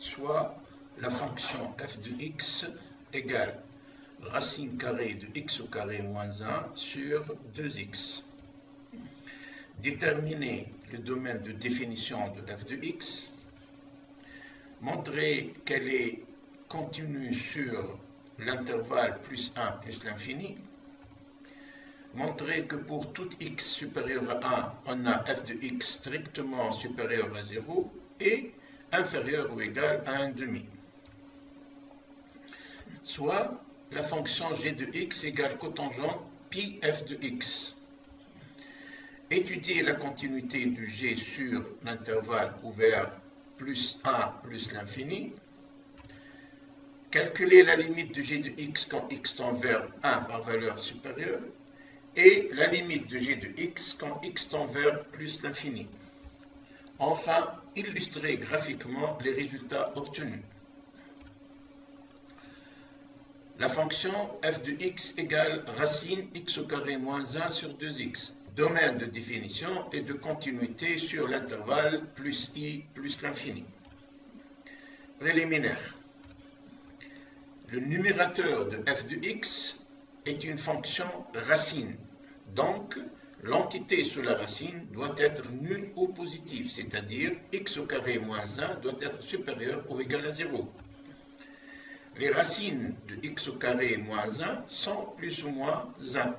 soit la fonction f de x égale racine carrée de x au carré moins 1 sur 2x. Déterminer le domaine de définition de f de x. Montrer qu'elle est continue sur l'intervalle plus 1 plus l'infini. Montrer que pour tout x supérieur à 1, on a f de x strictement supérieur à 0 et inférieur ou égal à 1,5. Soit la fonction g de x égale cotangente pi f de x. Étudier la continuité du g sur l'intervalle ouvert plus 1 plus l'infini. Calculer la limite de g de x quand x tend vers 1 par valeur supérieure et la limite de g de x quand x tend vers plus l'infini. Enfin, illustrer graphiquement les résultats obtenus. La fonction f de x égale racine x au carré moins 1 sur 2x. Domaine de définition et de continuité sur l'intervalle plus i plus l'infini. Préliminaire. Le numérateur de f de x est une fonction racine. Donc, l'entité sous la racine doit être nulle ou positive, c'est-à-dire x au carré moins 1 doit être supérieur ou égal à 0. Les racines de x au carré moins 1 sont plus ou moins 1.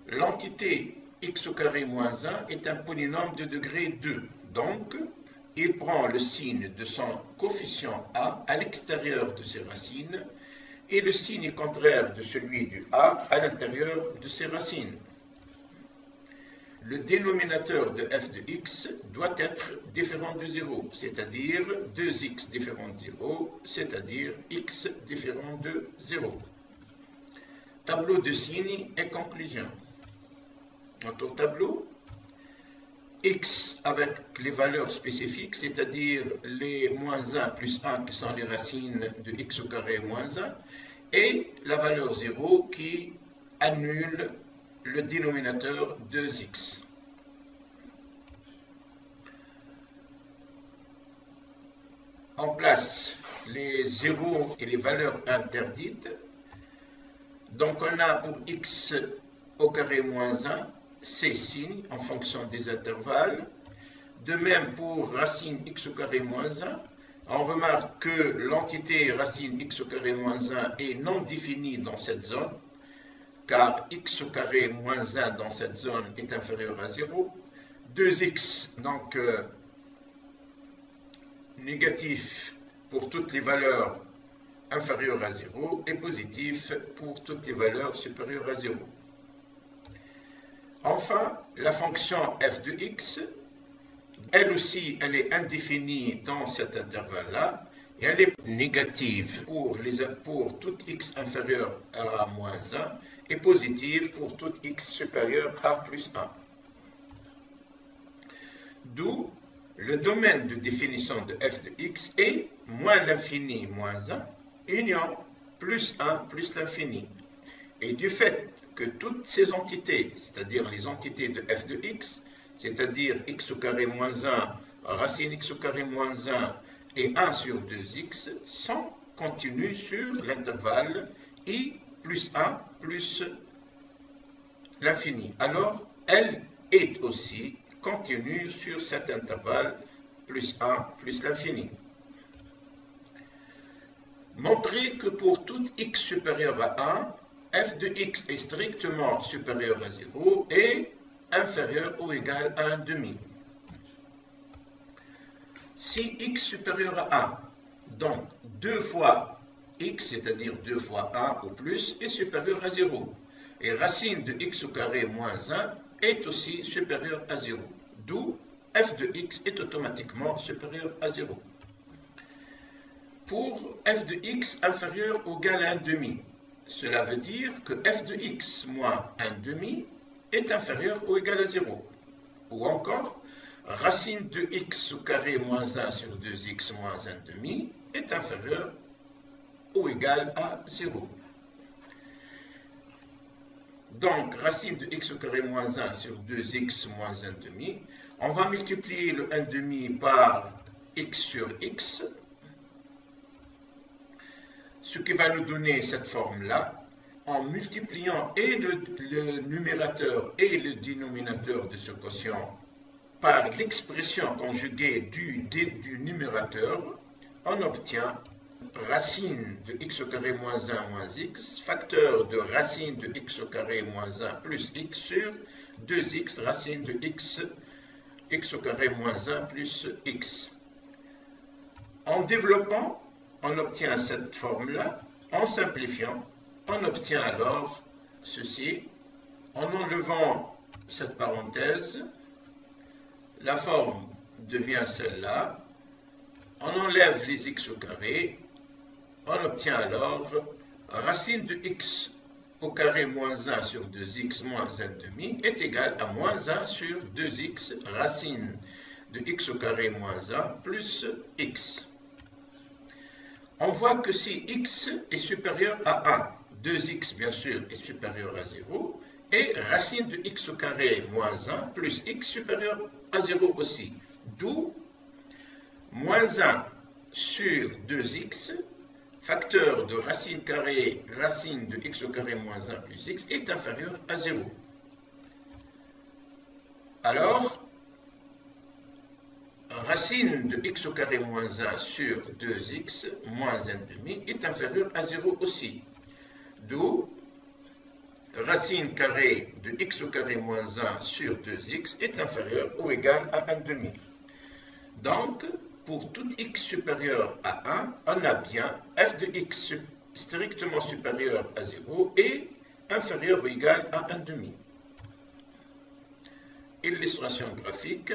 L'entité x au carré moins 1 est un polynôme de degré 2. Donc, il prend le signe de son coefficient a à l'extérieur de ses racines et le signe contraire de celui du a à l'intérieur de ses racines. Le dénominateur de f de x doit être différent de 0, c'est-à-dire 2x différent de 0, c'est-à-dire x différent de 0. Tableau de signes et conclusion. Notre tableau, x avec les valeurs spécifiques, c'est-à-dire les moins 1 plus 1 qui sont les racines de x au carré moins 1, et la valeur 0 qui annule le dénominateur 2x. On place les zéros et les valeurs interdites. Donc on a pour x au carré moins 1, ces signes en fonction des intervalles. De même pour racine x au carré moins 1, on remarque que l'entité racine x au carré moins 1 est non définie dans cette zone, car x au carré moins 1 dans cette zone est inférieur à 0. 2x, donc négatif pour toutes les valeurs inférieures à 0 et positif pour toutes les valeurs supérieures à 0. Enfin, la fonction f de x, elle aussi, elle est indéfinie dans cet intervalle-là, et elle est négative pour tout x inférieur à moins 1, et positive pour tout x supérieur à plus 1. D'où le domaine de définition de f de x est moins l'infini moins 1, union plus 1 plus l'infini. Et du fait que toutes ces entités, c'est-à-dire les entités de f de x, c'est-à-dire x au carré moins 1, racine x au carré moins 1 et 1 sur 2x, sont continues sur l'intervalle i plus 1 plus l'infini. Alors, elle est aussi continue sur cet intervalle plus 1 plus l'infini. Montrer que pour tout x supérieur à 1, f de x est strictement supérieur à 0 et inférieur ou égal à 1,5. Si x supérieur à 1, donc 2 fois x, c'est-à-dire 2 fois 1 ou plus, est supérieur à 0. Et racine de x au carré moins 1 est aussi supérieur à 0. D'où f de x est automatiquement supérieur à 0. Pour f de x inférieur ou égal à 1,5, cela veut dire que f de x moins 1,5 est inférieur ou égal à 0. Ou encore, racine de x au carré moins 1 sur 2x moins 1,5 est inférieur ou égal à 0. Donc, racine de x au carré moins 1 sur 2x moins 1,5, on va multiplier le 1,5 par x sur x, ce qui va nous donner cette forme-là, en multipliant et le numérateur et le dénominateur de ce quotient par l'expression conjuguée du numérateur, on obtient racine de x au carré moins 1 moins x, facteur de racine de x au carré moins 1 plus x sur 2x racine de x au carré moins 1 plus x. En développant, on obtient cette forme-là. En simplifiant, on obtient alors ceci. En enlevant cette parenthèse, la forme devient celle-là. On enlève les x au carré. On obtient alors racine de x au carré moins 1 sur 2x moins 1 demi est égal à moins 1 sur 2x racine de x au carré moins 1 plus x. On voit que si x est supérieur à 1, 2x bien sûr est supérieur à 0, et racine de x au carré moins 1 plus x supérieur à 0 aussi. D'où moins 1 sur 2x, facteur de racine carrée, racine de x au carré moins 1 plus x est inférieur à 0. Alors, racine de x au carré moins 1 sur 2x moins 1 demi est inférieur à 0 aussi. D'où racine carrée de x au carré moins 1 sur 2x est inférieur ou égal à 1 demi. Donc, pour tout x supérieur à 1, on a bien f de x strictement supérieur à 0 et inférieur ou égal à 1 demi. Illustration graphique.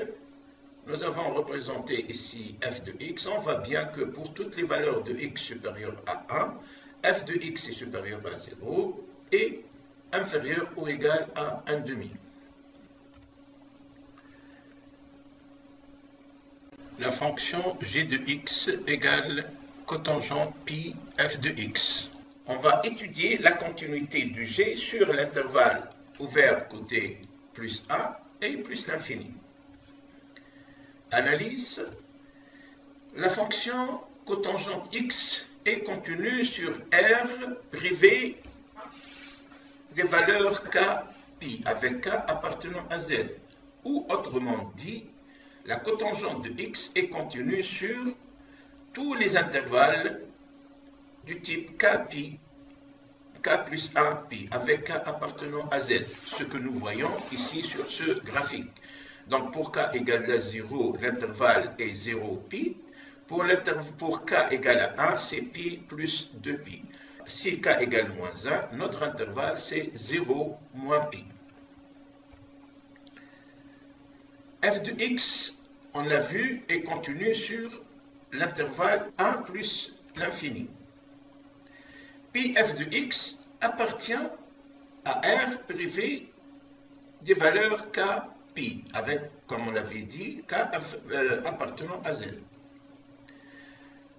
Nous avons représenté ici f de x. On voit bien que pour toutes les valeurs de x supérieures à 1, f de x est supérieur à 0 et inférieur ou égal à 1 demi. La fonction g de x égale cotangente pi f de x. On va étudier la continuité du g sur l'intervalle ouvert côté plus a et plus l'infini. Analyse. La fonction cotangente x est contenue sur R privé des valeurs k pi avec k appartenant à z. Ou autrement dit, la cotangente de x est contenue sur tous les intervalles du type k pi, k plus 1 pi avec k appartenant à z. Ce que nous voyons ici sur ce graphique. Donc pour k égale à 0, l'intervalle est 0 pi. Pour k égale à 1, c'est pi plus 2 pi. Si k égale moins 1, notre intervalle c'est 0 moins pi. F de x, on l'a vu, est contenu sur l'intervalle 1 plus l'infini. Pi f de x appartient à R privé des valeurs k pi, avec, comme on l'avait dit, k appartenant à z.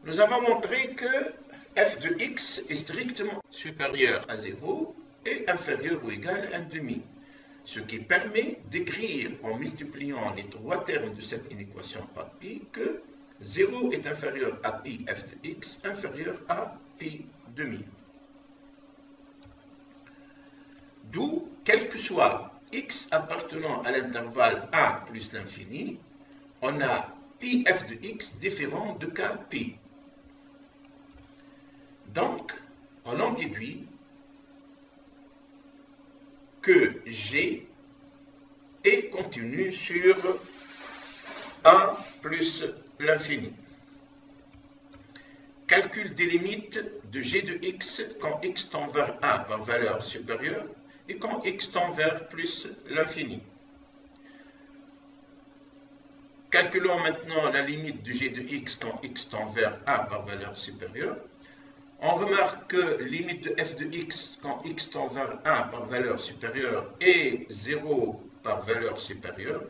Nous avons montré que f de x est strictement supérieur à 0 et inférieur ou égal à 1 demi, ce qui permet d'écrire en multipliant les trois termes de cette inéquation par pi que 0 est inférieur à pi f de x inférieur à pi demi. D'où, quel que soit x appartenant à l'intervalle 1 plus l'infini, on a pi f de x différent de k pi. Donc, on en déduit que g est contenu sur 1 plus l'infini. Calcul des limites de g de x quand x tend vers 1 par valeur supérieure et quand x tend vers plus l'infini. Calculons maintenant la limite de g de x quand x tend vers 1 par valeur supérieure. On remarque que limite de f de x quand x tend vers 1 par valeur supérieure est 0 par valeur supérieure.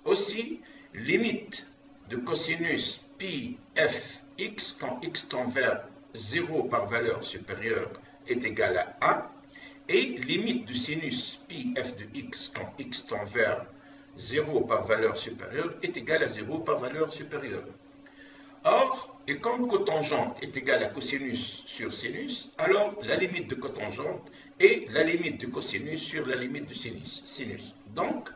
Aussi, limite de cosinus pi f x quand x tend vers 0 par valeur supérieure est égale à 1. Et limite du sinus pi f de x quand x tend vers 0 par valeur supérieure est égale à 0 par valeur supérieure. Or, et comme cotangente est égale à cosinus sur sinus, alors la limite de cotangente est la limite de cosinus sur la limite de sinus. Donc,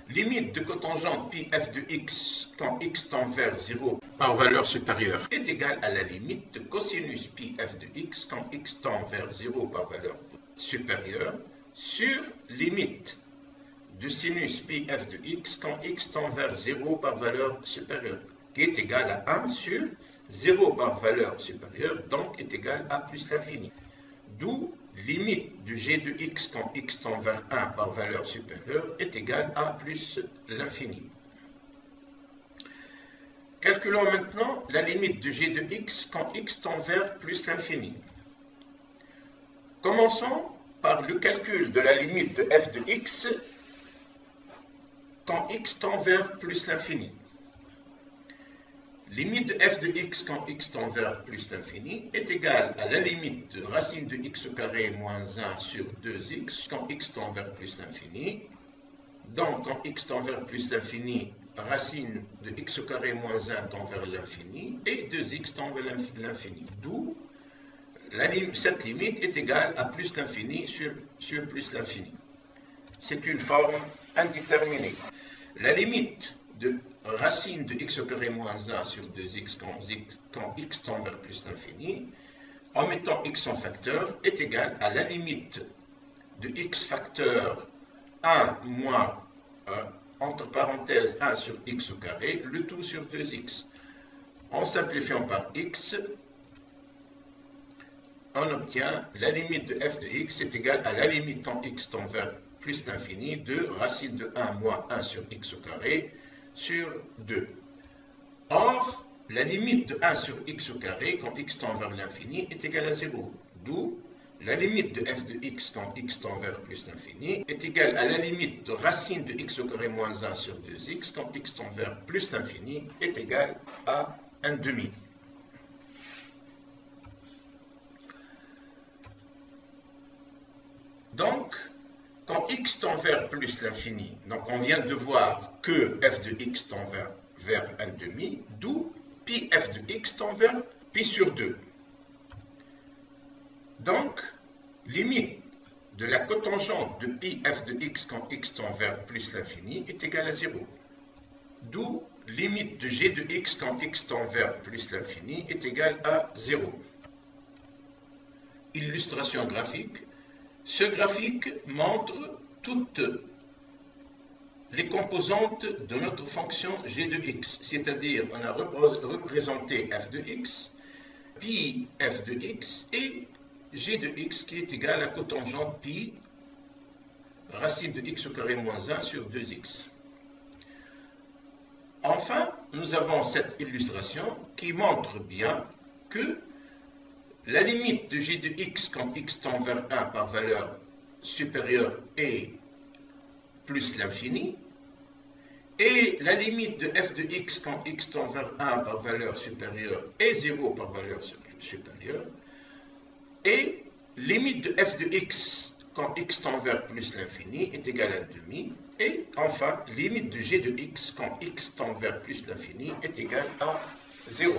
limite de cotangente pi f de x quand x tend vers 0 par valeur supérieure est égale à la limite de cosinus pi f de x quand x tend vers 0 par valeur supérieure sur limite de sinus pi f de x quand x tend vers 0 par valeur supérieure, qui est égale à 1 sur 0 par valeur supérieure, donc est égale à plus l'infini. D'où limite du g de x quand x tend vers 1 par valeur supérieure est égale à plus l'infini. Calculons maintenant la limite de g de x quand x tend vers plus l'infini. Commençons par le calcul de la limite de f de x quand x tend vers plus l'infini. Limite de f de x quand x tend vers plus l'infini est égale à la limite de racine de x au carré moins 1 sur 2x quand x tend vers plus l'infini. Donc, quand x tend vers plus l'infini, racine de x au carré moins 1 tend vers l'infini et 2x tend vers l'infini. D'où cette limite est égale à plus l'infini sur plus l'infini. C'est une forme indéterminée. La limite de racine de x au carré moins 1 sur 2x quand x tend vers plus l'infini, en mettant x en facteur, est égale à la limite de x facteur 1 moins, entre parenthèses, 1 sur x au carré, le tout sur 2x. En simplifiant par x, on obtient la limite de f de x est égale à la limite quand x tend vers plus l'infini de racine de 1 moins 1 sur x au carré sur 2. Or, la limite de 1 sur x au carré quand x tend vers l'infini est égale à 0. D'où la limite de f de x quand x tend vers plus l'infini est égale à la limite de racine de x au carré moins 1 sur 2x quand x tend vers plus l'infini est égale à 1 demi. Donc, quand x tend vers plus l'infini, donc on vient de voir que f de x tend vers 1 demi, d'où pi f de x tend vers pi sur 2. Donc, limite de la cotangente de pi f de x quand x tend vers plus l'infini est égale à 0. D'où limite de g de x quand x tend vers plus l'infini est égale à 0. Illustration graphique. Ce graphique montre toutes les composantes de notre fonction g de x, c'est-à-dire on a représenté f de x, pi f de x et g de x qui est égal à cotangente pi racine de x au carré moins 1 sur 2x. Enfin, nous avons cette illustration qui montre bien que la limite de g de x quand x tend vers 1 par valeur supérieure est plus l'infini, et la limite de f de x quand x tend vers 1 par valeur supérieure est 0 par valeur supérieure, et limite de f de x quand x tend vers plus l'infini est égale à 1 demi, et enfin, limite de g de x quand x tend vers plus l'infini est égale à 0.